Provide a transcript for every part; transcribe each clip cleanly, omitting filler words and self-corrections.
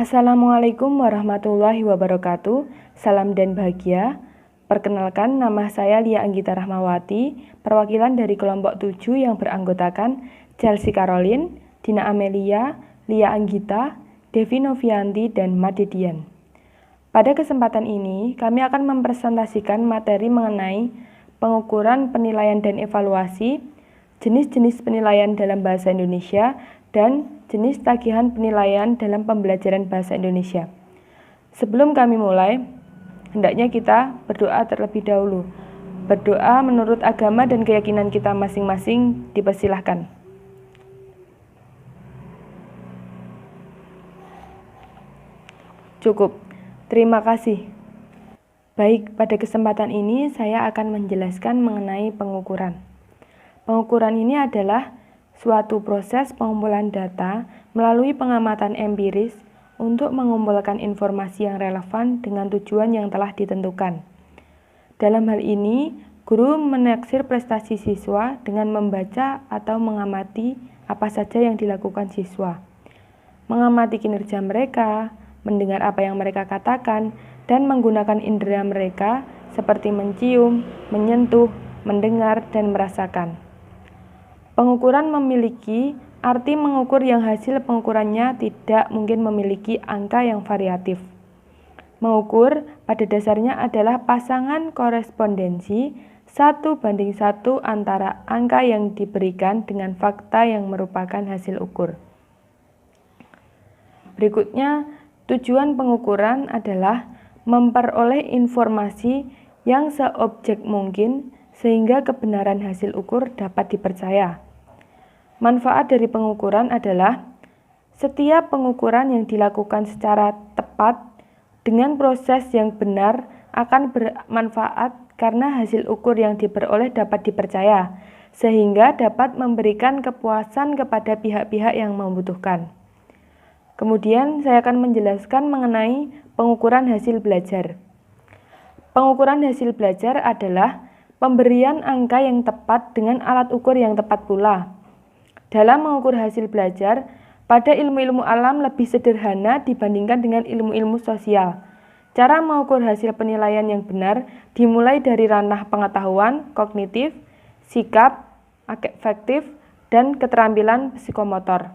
Assalamualaikum warahmatullahi wabarakatuh. Salam dan bahagia. Perkenalkan, nama saya Lia Anggita Rahmawati, perwakilan dari kelompok 7 yang beranggotakan Chelsea Caroline, Dina Amelia, Lia Anggita, Devi Novianti, dan Madedian. Pada kesempatan ini, kami akan mempresentasikan materi mengenai pengukuran, penilaian, dan evaluasi, jenis-jenis penilaian dalam bahasa Indonesia, dan jenis tagihan penilaian dalam pembelajaran bahasa Indonesia. Sebelum kami mulai, hendaknya kita berdoa terlebih dahulu. Berdoa menurut agama dan keyakinan kita masing-masing dipersilahkan. Cukup, terima kasih. Baik, pada kesempatan ini saya akan menjelaskan mengenai pengukuran. Pengukuran ini adalah suatu proses pengumpulan data melalui pengamatan empiris untuk mengumpulkan informasi yang relevan dengan tujuan yang telah ditentukan. Dalam hal ini, guru menaksir prestasi siswa dengan membaca atau mengamati apa saja yang dilakukan siswa, mengamati kinerja mereka, mendengar apa yang mereka katakan, dan menggunakan indera mereka seperti mencium, menyentuh, mendengar, dan merasakan. Pengukuran memiliki arti mengukur yang hasil pengukurannya tidak mungkin memiliki angka yang variatif. Mengukur pada dasarnya adalah pasangan korespondensi 1:1 antara angka yang diberikan dengan fakta yang merupakan hasil ukur. Berikutnya, tujuan pengukuran adalah memperoleh informasi yang seobjek mungkin sehingga kebenaran hasil ukur dapat dipercaya. Manfaat dari pengukuran adalah setiap pengukuran yang dilakukan secara tepat dengan proses yang benar akan bermanfaat karena hasil ukur yang diperoleh dapat dipercaya, sehingga dapat memberikan kepuasan kepada pihak-pihak yang membutuhkan. Kemudian saya akan menjelaskan mengenai pengukuran hasil belajar. Pengukuran hasil belajar adalah pemberian angka yang tepat dengan alat ukur yang tepat pula. Dalam mengukur hasil belajar, pada ilmu-ilmu alam lebih sederhana dibandingkan dengan ilmu-ilmu sosial. Cara mengukur hasil penilaian yang benar dimulai dari ranah pengetahuan, kognitif, sikap, afektif, dan keterampilan psikomotor.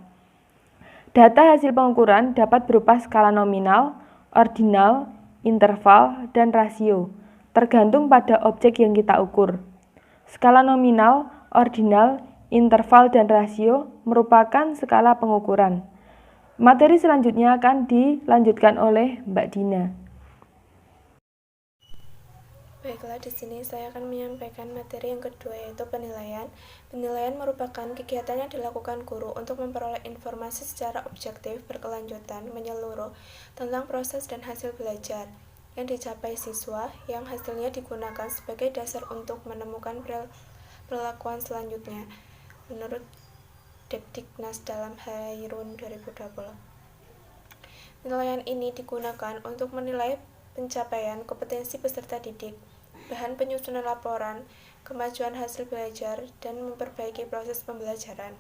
Data hasil pengukuran dapat berupa skala nominal, ordinal, interval, dan rasio, tergantung pada objek yang kita ukur. Skala nominal, ordinal, interval, dan rasio merupakan skala pengukuran. Materi selanjutnya akan dilanjutkan oleh Mbak Dina. Baiklah, di sini saya akan menyampaikan materi yang kedua, yaitu penilaian. Penilaian merupakan kegiatan yang dilakukan guru untuk memperoleh informasi secara objektif, berkelanjutan, menyeluruh tentang proses dan hasil belajar yang dicapai siswa, yang hasilnya digunakan sebagai dasar untuk menemukan perlakuan selanjutnya, menurut Depdiknas dalam Hairun 2020. Penilaian ini digunakan untuk menilai pencapaian kompetensi peserta didik, bahan penyusunan laporan, kemajuan hasil belajar, dan memperbaiki proses pembelajaran.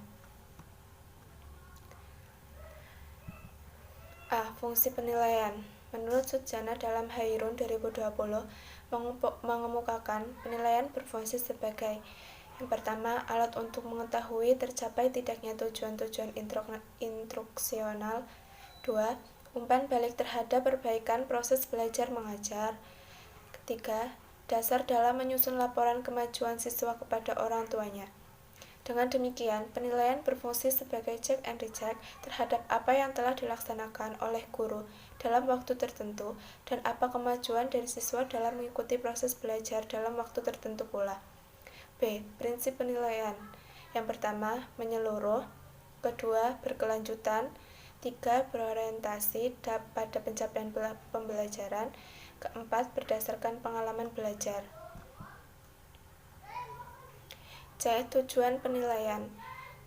Fungsi penilaian. Menurut Sujana dalam Hairun 2020 mengemukakan penilaian berfungsi sebagai yang pertama, alat untuk mengetahui tercapai tidaknya tujuan-tujuan instruksional. 2. Umpan balik terhadap perbaikan proses belajar mengajar. Ketiga, dasar dalam menyusun laporan kemajuan siswa kepada orang tuanya. Dengan demikian, penilaian berfungsi sebagai check and recheck terhadap apa yang telah dilaksanakan oleh guru dalam waktu tertentu dan apa kemajuan dari siswa dalam mengikuti proses belajar dalam waktu tertentu pula. B. Prinsip penilaian. Yang pertama, menyeluruh. Kedua, berkelanjutan. 3. Berorientasi pada pencapaian pembelajaran. Keempat, berdasarkan pengalaman belajar. C. Tujuan penilaian.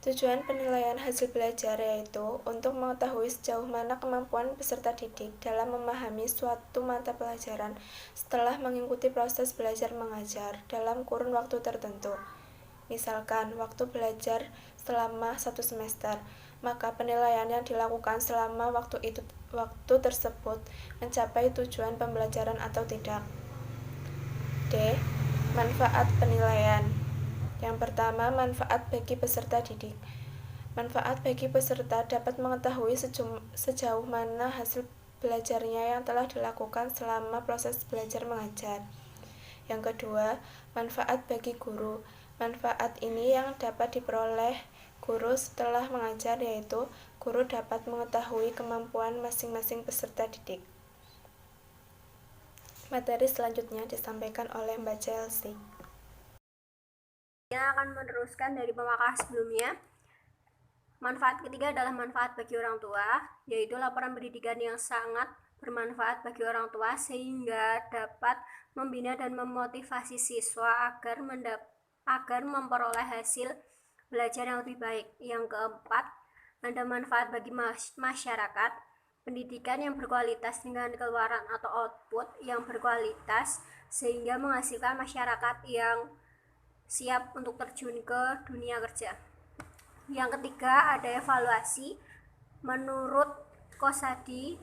Tujuan penilaian hasil belajar yaitu untuk mengetahui sejauh mana kemampuan peserta didik dalam memahami suatu mata pelajaran setelah mengikuti proses belajar mengajar dalam kurun waktu tertentu. Misalkan, waktu belajar selama 1 semester. maka penilaian yang dilakukan selama waktu tersebut mencapai tujuan pembelajaran atau tidak. D. Manfaat penilaian. Yang pertama, manfaat bagi peserta didik. Manfaat bagi peserta dapat mengetahui sejauh mana hasil belajarnya yang telah dilakukan selama proses belajar mengajar. Yang kedua, manfaat bagi guru. Manfaat ini yang dapat diperoleh guru setelah mengajar, yaitu guru dapat mengetahui kemampuan masing-masing peserta didik. Materi selanjutnya disampaikan oleh Mbak Chelsea. Saya akan meneruskan dari pemakaran sebelumnya. Manfaat ketiga adalah manfaat bagi orang tua, yaitu laporan pendidikan yang sangat bermanfaat bagi orang tua sehingga dapat membina dan memotivasi siswa agar memperoleh hasil belajar yang lebih baik. Yang keempat, ada manfaat bagi masyarakat. Pendidikan yang berkualitas dengan keluaran atau output yang berkualitas sehingga menghasilkan masyarakat yang siap untuk terjun ke dunia kerja. Yang ketiga, ada evaluasi. Menurut Kosadi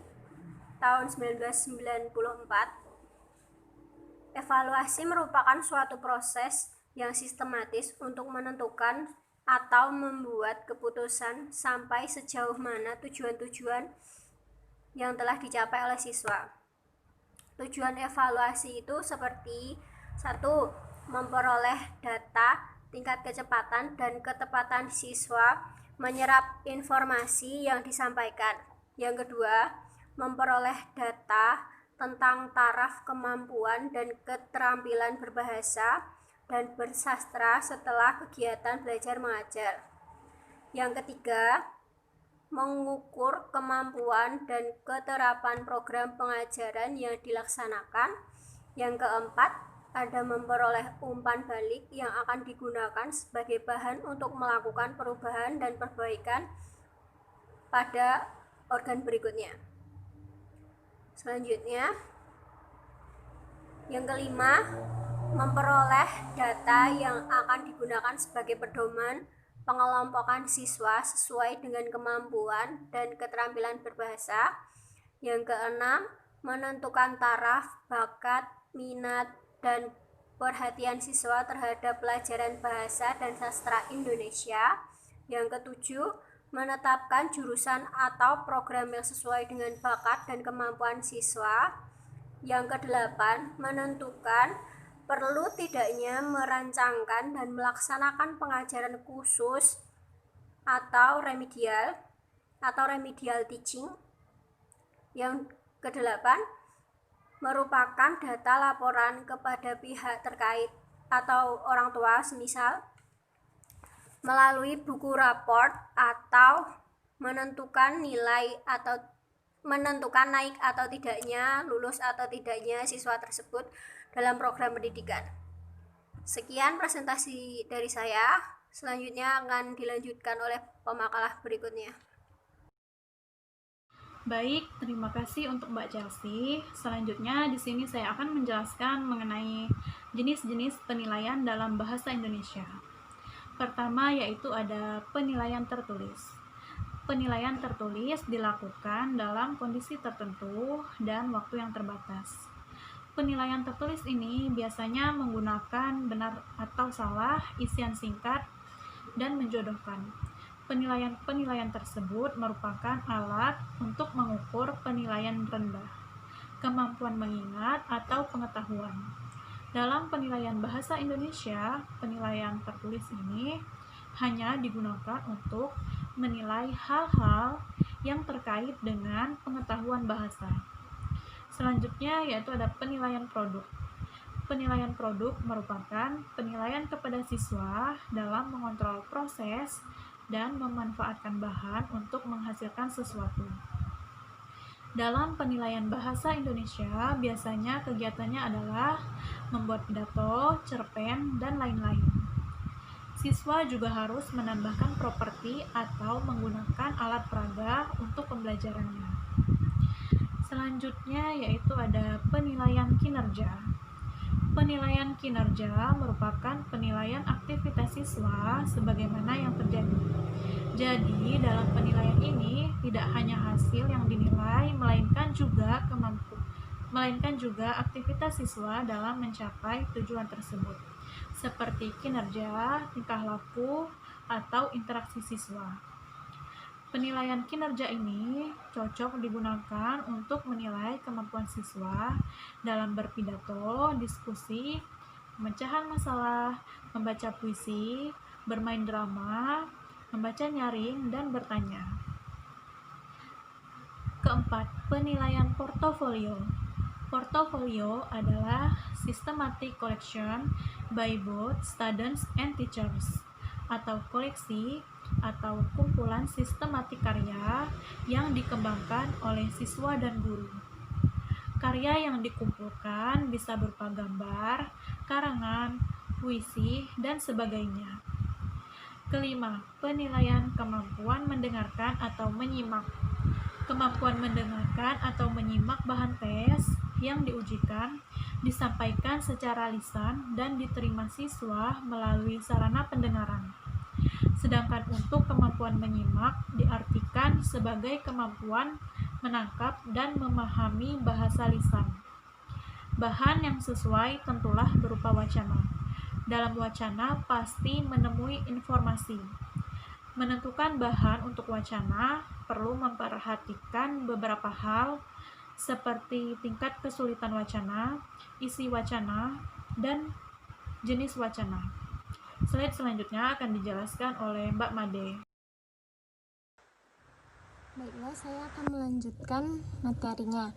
tahun 1994, evaluasi merupakan suatu proses yang sistematis untuk menentukan atau membuat keputusan sampai sejauh mana tujuan-tujuan yang telah dicapai oleh siswa. Tujuan evaluasi itu seperti 1. Memperoleh data tingkat kecepatan dan ketepatan siswa menyerap informasi yang disampaikan. Yang kedua, memperoleh data tentang taraf kemampuan dan keterampilan berbahasa dan bersastra setelah kegiatan belajar mengajar. Yang ketiga, mengukur kemampuan dan keterapan program pengajaran yang dilaksanakan. Yang keempat, ada memperoleh umpan balik yang akan digunakan sebagai bahan untuk melakukan perubahan dan perbaikan pada organ berikutnya. Selanjutnya, yang kelima, memperoleh data yang akan digunakan sebagai pedoman pengelompokan siswa sesuai dengan kemampuan dan keterampilan berbahasa. Yang keenam, menentukan taraf, bakat, minat, dan perhatian siswa terhadap pelajaran bahasa dan sastra Indonesia. Yang ketujuh, menetapkan jurusan atau program yang sesuai dengan bakat dan kemampuan siswa. Yang kedelapan, menentukan perlu tidaknya merancangkan dan melaksanakan pengajaran khusus atau remedial teaching. Yang kedelapan, merupakan data laporan kepada pihak terkait atau orang tua, semisal melalui buku raport, atau menentukan naik atau tidaknya, lulus atau tidaknya siswa tersebut dalam program pendidikan. Sekian presentasi dari saya. Selanjutnya akan dilanjutkan oleh pemakalah berikutnya. Baik, terima kasih untuk Mbak Chelsea. Selanjutnya di sini saya akan menjelaskan mengenai jenis-jenis penilaian dalam bahasa Indonesia. Pertama yaitu ada penilaian tertulis. Penilaian tertulis dilakukan dalam kondisi tertentu dan waktu yang terbatas. Penilaian tertulis ini biasanya menggunakan benar atau salah, isian singkat, dan menjodohkan. Penilaian tersebut merupakan alat untuk mengukur penilaian rendah, kemampuan mengingat, atau pengetahuan. Dalam penilaian bahasa Indonesia, penilaian tertulis ini hanya digunakan untuk menilai hal-hal yang terkait dengan pengetahuan bahasa. Selanjutnya yaitu ada penilaian produk. Penilaian produk merupakan penilaian kepada siswa dalam mengontrol proses dan memanfaatkan bahan untuk menghasilkan sesuatu. Dalam penilaian bahasa Indonesia, biasanya kegiatannya adalah membuat pidato, cerpen, dan lain-lain. Siswa juga harus menambahkan properti atau menggunakan alat peraga untuk pembelajarannya. Selanjutnya yaitu ada penilaian kinerja. Penilaian kinerja merupakan penilaian aktivitas siswa sebagaimana yang terjadi. Jadi, dalam penilaian ini tidak hanya hasil yang dinilai, melainkan juga aktivitas siswa dalam mencapai tujuan tersebut, seperti kinerja, tingkah laku, atau interaksi siswa. Penilaian kinerja ini cocok digunakan untuk menilai kemampuan siswa dalam berpidato, diskusi, pemecahan masalah, membaca puisi, bermain drama, membaca nyaring, dan bertanya. Keempat, penilaian portofolio. Portofolio adalah systematic collection by both students and teachers, atau koleksi atau kumpulan sistematik karya yang dikembangkan oleh siswa dan guru. Karya yang dikumpulkan bisa berupa gambar, karangan, puisi, dan sebagainya. Kelima, penilaian kemampuan mendengarkan atau menyimak. Kemampuan mendengarkan atau menyimak bahan tes yang diujikan disampaikan secara lisan dan diterima siswa melalui sarana pendengaran. Sedangkan untuk kemampuan menyimak diartikan sebagai kemampuan menangkap dan memahami bahasa lisan. Bahan yang sesuai tentulah berupa wacana. Dalam wacana pasti menemui informasi. Menentukan bahan untuk wacana perlu memperhatikan beberapa hal seperti tingkat kesulitan wacana, isi wacana, dan jenis wacana. Slide selanjutnya akan dijelaskan oleh Mbak Made. Baiklah, saya akan melanjutkan materinya.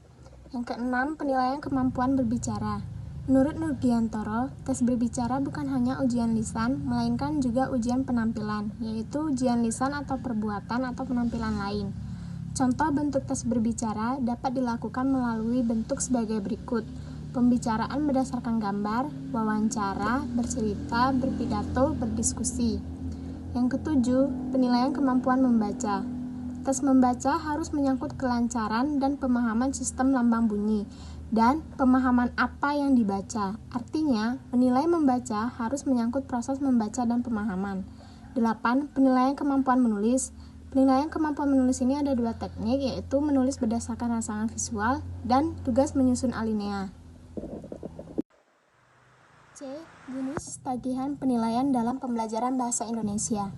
Yang keenam, penilaian kemampuan berbicara. Menurut Nurgiantoro, tes berbicara bukan hanya ujian lisan, melainkan juga ujian penampilan, yaitu ujian lisan atau perbuatan atau penampilan lain. Contoh bentuk tes berbicara dapat dilakukan melalui bentuk sebagai berikut. Pembicaraan berdasarkan gambar, wawancara, bercerita, berpidato, berdiskusi. Yang ketujuh, penilaian kemampuan membaca. Tes membaca harus menyangkut kelancaran dan pemahaman sistem lambang bunyi, dan pemahaman apa yang dibaca. Artinya, menilai membaca harus menyangkut proses membaca dan pemahaman. 8. Penilaian kemampuan menulis. Penilaian kemampuan menulis ini ada dua teknik, yaitu menulis berdasarkan rangsangan visual dan tugas menyusun alinea. C. Jenis tagihan penilaian dalam pembelajaran bahasa Indonesia.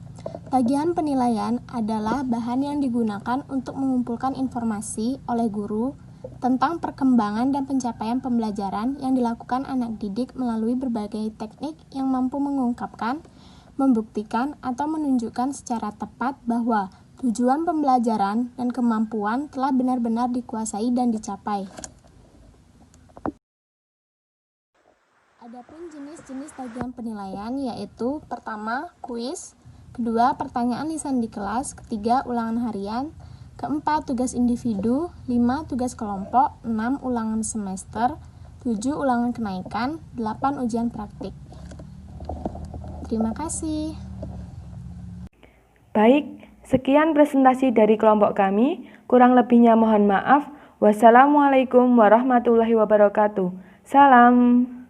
Tagihan penilaian adalah bahan yang digunakan untuk mengumpulkan informasi oleh guru tentang perkembangan dan pencapaian pembelajaran yang dilakukan anak didik melalui berbagai teknik yang mampu mengungkapkan, membuktikan, atau menunjukkan secara tepat bahwa tujuan pembelajaran dan kemampuan telah benar-benar dikuasai dan dicapai. Adapun jenis-jenis tagihan penilaian yaitu pertama, kuis, kedua, pertanyaan lisan di kelas, ketiga, ulangan harian, keempat, tugas individu, 5, tugas kelompok, 6, ulangan semester, 7, ulangan kenaikan, 8, ujian praktik. Terima kasih. Baik, sekian presentasi dari kelompok kami. Kurang lebihnya mohon maaf. Wassalamualaikum warahmatullahi wabarakatuh. Salam.